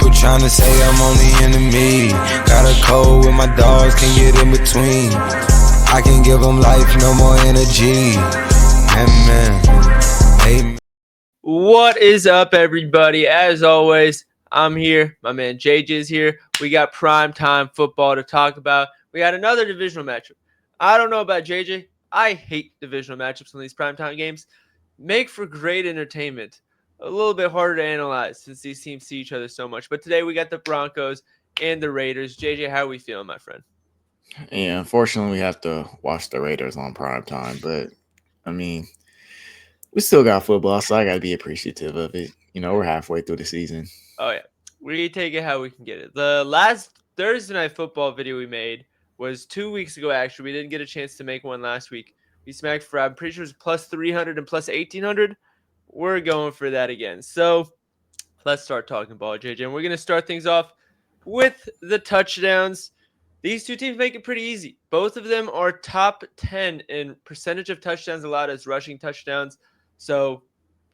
People tryna say I'm only enemy. Got a code with my dogs, can get in between. I can give them life, no more energy. Amen. Amen. What is up, everybody? As always, I'm here. My man JJ is here. We got primetime football to talk about. We got another divisional matchup. I don't know about JJ. I hate divisional matchups in these primetime games. Make for great entertainment. A little bit harder to analyze since these teams see each other so much. But today we got the Broncos and the Raiders. JJ, how are we feeling, my friend? Yeah, unfortunately, we have to watch the Raiders on prime time, but I mean, we still got football, so I got to be appreciative of it. You know, we're halfway through the season. Oh, yeah. We take it how we can get it. The last Thursday night football video we made was 2 weeks ago, actually. We didn't get a chance to make one last week. We smacked for, I'm pretty sure it was plus 300 and plus 1,800. We're going for that again. So let's start talking ball, JJ. And we're going to start things off with the touchdowns. These two teams make it pretty easy. Both of them are top 10 in percentage of touchdowns allowed as rushing touchdowns. So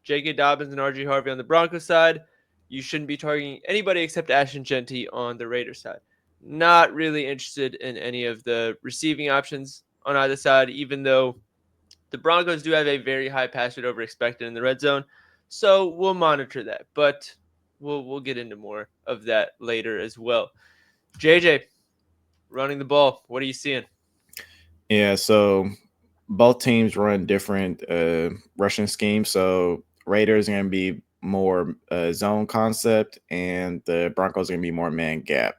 J.K. Dobbins and R.J. Harvey on the Broncos side. You shouldn't be targeting anybody except Ashton Genty on the Raiders side. Not really interested in any of the receiving options on either side, even though the Broncos do have a very high pass rate over expected in the red zone. So we'll monitor that, but we'll get into more of that later as well. JJ, running the ball, what are you seeing? Yeah, so both teams run different rushing schemes. So Raiders are going to be more zone concept, and the Broncos are going to be more man gap.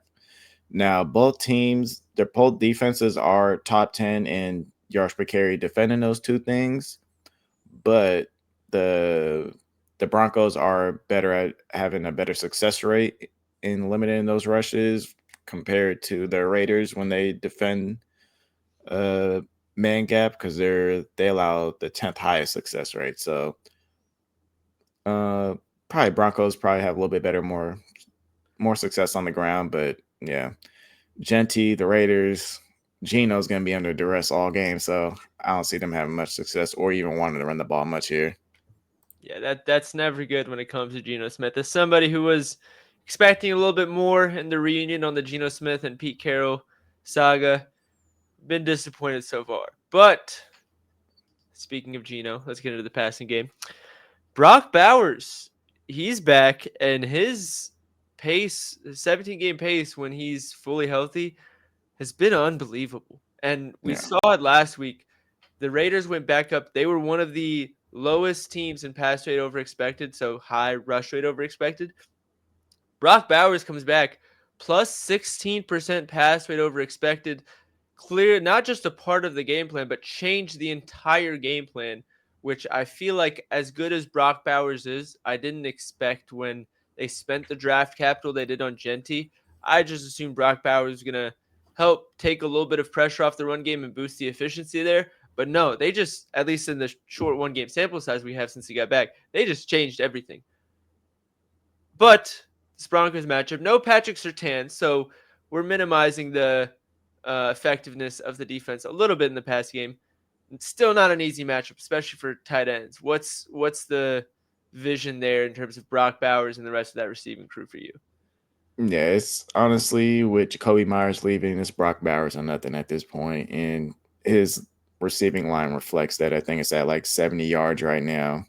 Now, both teams, their both defenses are top 10 in yards per carry defending those two things, but the Broncos are better at having a better success rate in limiting those rushes compared to the Raiders when they defend man gap, because they allow the 10th highest success rate. So probably Broncos probably have a little bit better, more success on the ground. But yeah, Genty, the Raiders, Geno's going to be under duress all game, so I don't see them having much success or even wanting to run the ball much here. Yeah, that's never good when it comes to Geno Smith. As somebody who was expecting a little bit more in the reunion on the Geno Smith and Pete Carroll saga, been disappointed so far. But speaking of Geno, let's get into the passing game. Brock Bowers, he's back, and his pace, 17-game pace when he's fully healthy, has been unbelievable. And we saw it last week. The Raiders went back up. They were one of the lowest teams in pass rate over expected, so high rush rate over expected. Brock Bowers comes back, plus 16% pass rate over expected. Clear, not just a part of the game plan, but changed the entire game plan, which I feel like, as good as Brock Bowers is, I didn't expect when they spent the draft capital they did on Genty. I just assumed Brock Bowers was going to help take a little bit of pressure off the run game and boost the efficiency there. But no, they just, at least in the short one-game sample size we have since he got back, they just changed everything. But this Broncos matchup, no Patrick Surtain, so we're minimizing the effectiveness of the defense a little bit in the pass game. It's still not an easy matchup, especially for tight ends. What's the vision there in terms of Brock Bowers and the rest of that receiving crew for you? Yeah, it's honestly, with Jacoby Myers leaving, it's Brock Bowers or nothing at this point, and his receiving line reflects that. I think it's at like 70 yards right now.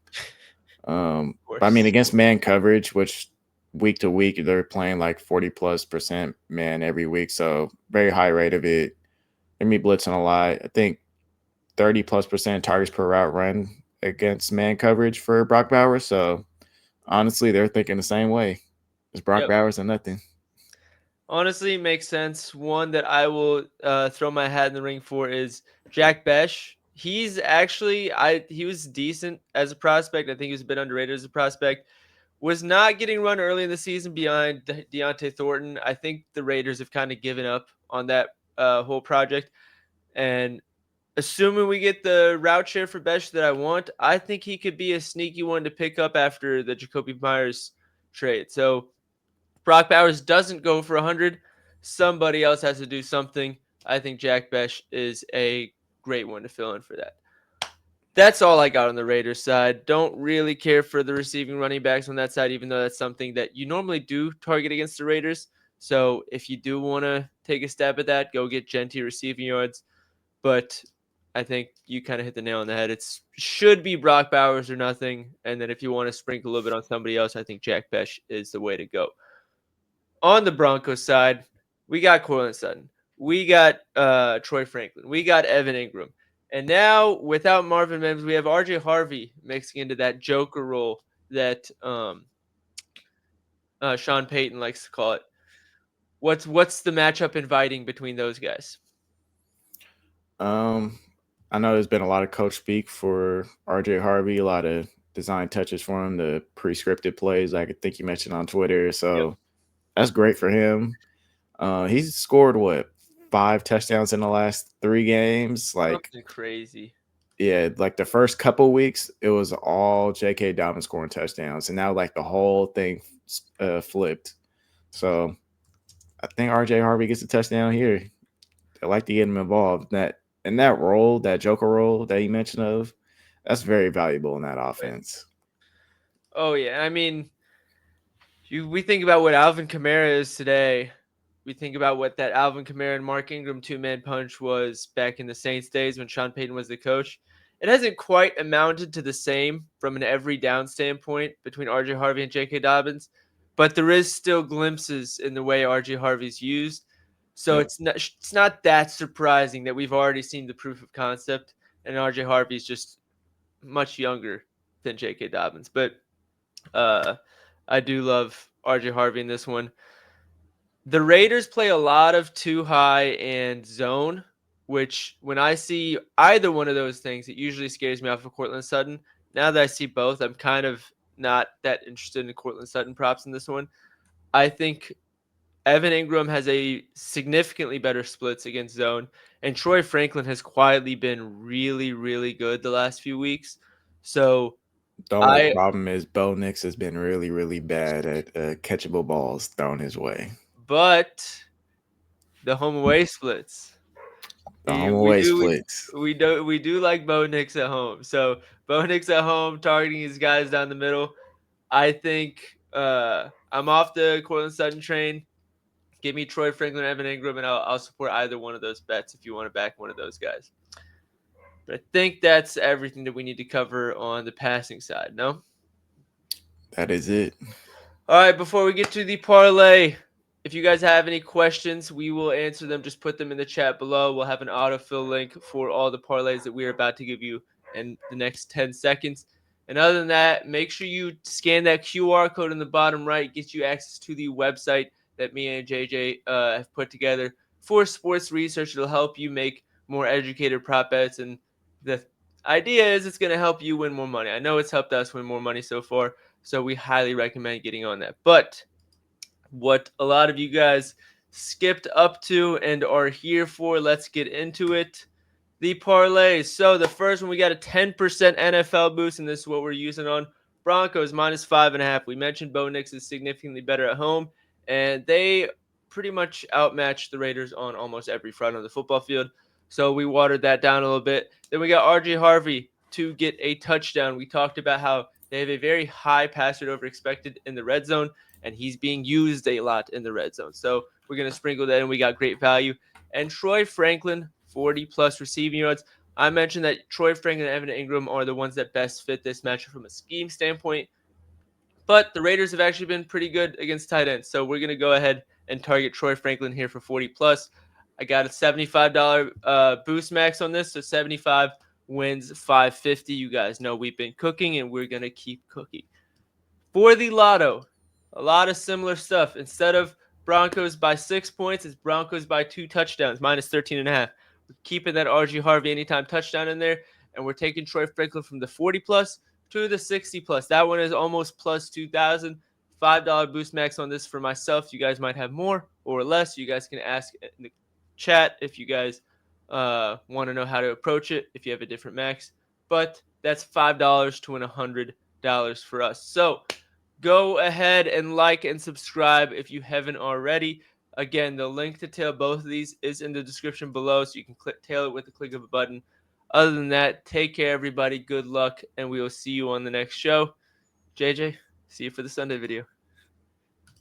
But I mean, against man coverage, which week to week they're playing like 40+% man every week, so very high rate of it. They're gonna be blitzing a lot. I think 30+% targets per route run against man coverage for Brock Bowers. So honestly, they're thinking the same way. It's Brock Bowers or nothing. Honestly, makes sense. One that I will throw my hat in the ring for is Jack Besh. He's actually, he was decent as a prospect. I think he was a bit underrated as a prospect. Was not getting run early in the season behind Deontay Thornton. I think the Raiders have kind of given up on that whole project. And assuming we get the route share for Besh that I want, I think he could be a sneaky one to pick up after the Jacoby Myers trade. So Brock Bowers doesn't go for 100. Somebody else has to do something. I think Jack Besh is a great one to fill in for that. That's all I got on the Raiders side. Don't really care for the receiving running backs on that side, even though that's something that you normally do target against the Raiders. So if you do want to take a stab at that, go get Genty receiving yards. But I think you kind of hit the nail on the head. It should be Brock Bowers or nothing. And then if you want to sprinkle a little bit on somebody else, I think Jack Besh is the way to go. On the Broncos side, we got Courtland Sutton. We got Troy Franklin. We got Evan Ingram. And now, without Marvin Mims, we have RJ Harvey mixing into that Joker role that Sean Payton likes to call it. What's the matchup inviting between those guys? I know there's been a lot of coach speak for RJ Harvey, a lot of design touches for him, the pre-scripted plays like I think you mentioned on Twitter. So that's great for him. He's scored 5 touchdowns in the last 3 games. Like something crazy. Yeah, like the first couple weeks, it was all J.K. Dobbins scoring touchdowns, and now like the whole thing flipped. So I think RJ Harvey gets a touchdown here. I like to get him involved. In that role, that Joker role that you mentioned of, that's very valuable in that offense. Oh yeah, I mean, we think about what Alvin Kamara is today. We think about what that Alvin Kamara and Mark Ingram 2-man punch was back in the Saints days when Sean Payton was the coach. It hasn't quite amounted to the same from an every down standpoint between RJ Harvey and J.K. Dobbins, but there is still glimpses in the way RJ Harvey's used. So it's not that surprising that we've already seen the proof of concept, and RJ Harvey's just much younger than J.K. Dobbins. But I do love RJ Harvey in this one. The Raiders play a lot of too high and zone, which when I see either one of those things, it usually scares me off of Courtland Sutton. Now that I see both, I'm kind of not that interested in Courtland Sutton props in this one. I think Evan Ingram has a significantly better splits against zone, and Troy Franklin has quietly been really, really good the last few weeks. So the only problem is Bo Nix has been really, really bad at catchable balls thrown his way. But the home away splits. Splits. We do like Bo Nix at home. So Bo Nix at home targeting his guys down the middle. I think I'm off the Courtland Sutton train. Give me Troy Franklin, Evan Ingram, and I'll support either one of those bets if you want to back one of those guys. But I think that's everything that we need to cover on the passing side. No? That is it. All right, before we get to the parlay, if you guys have any questions, we will answer them. Just put them in the chat below. We'll have an autofill link for all the parlays that we're about to give you in the next 10 seconds. And other than that, make sure you scan that QR code in the bottom right. It gets you access to the website that me and JJ have put together for sports research. It'll help you make more educated prop bets. And the idea is it's going to help you win more money. I know it's helped us win more money so far, so we highly recommend getting on that. But what a lot of you guys skipped up to and are here for, let's get into it. The parlays. So the first one, we got a 10% NFL boost, and this is what we're using on Broncos minus 5.5. We mentioned Bo Nix is significantly better at home, and they pretty much outmatched the Raiders on almost every front of the football field. So we watered that down a little bit. Then we got RJ Harvey to get a touchdown. We talked about how they have a very high pass rate over expected in the red zone, and he's being used a lot in the red zone. So we're going to sprinkle that in. We got great value. And Troy Franklin, 40-plus receiving yards. I mentioned that Troy Franklin and Evan Ingram are the ones that best fit this matchup from a scheme standpoint. But the Raiders have actually been pretty good against tight ends. So we're going to go ahead and target Troy Franklin here for 40-plus. I got a $75 boost max on this. So 75 wins 550. You guys know we've been cooking, and we're going to keep cooking. For the Lotto, a lot of similar stuff. Instead of Broncos by 6 points, it's Broncos by 2 touchdowns, minus 13.5. We're keeping that RG Harvey anytime touchdown in there, and we're taking Troy Franklin from the 40-plus to the 60-plus. That one is almost plus 2,000. $5 boost max on this for myself. You guys might have more or less. You guys can ask in the chat if you guys want to know how to approach it, if you have a different max. But that's $5 to win $100 for us. So go ahead and like and subscribe if you haven't already. Again, the link to tail both of these is in the description below, so you can tail it with the click of a button. Other than that, take care, everybody. Good luck, and we will see you on the next show. JJ, see you for the Sunday video.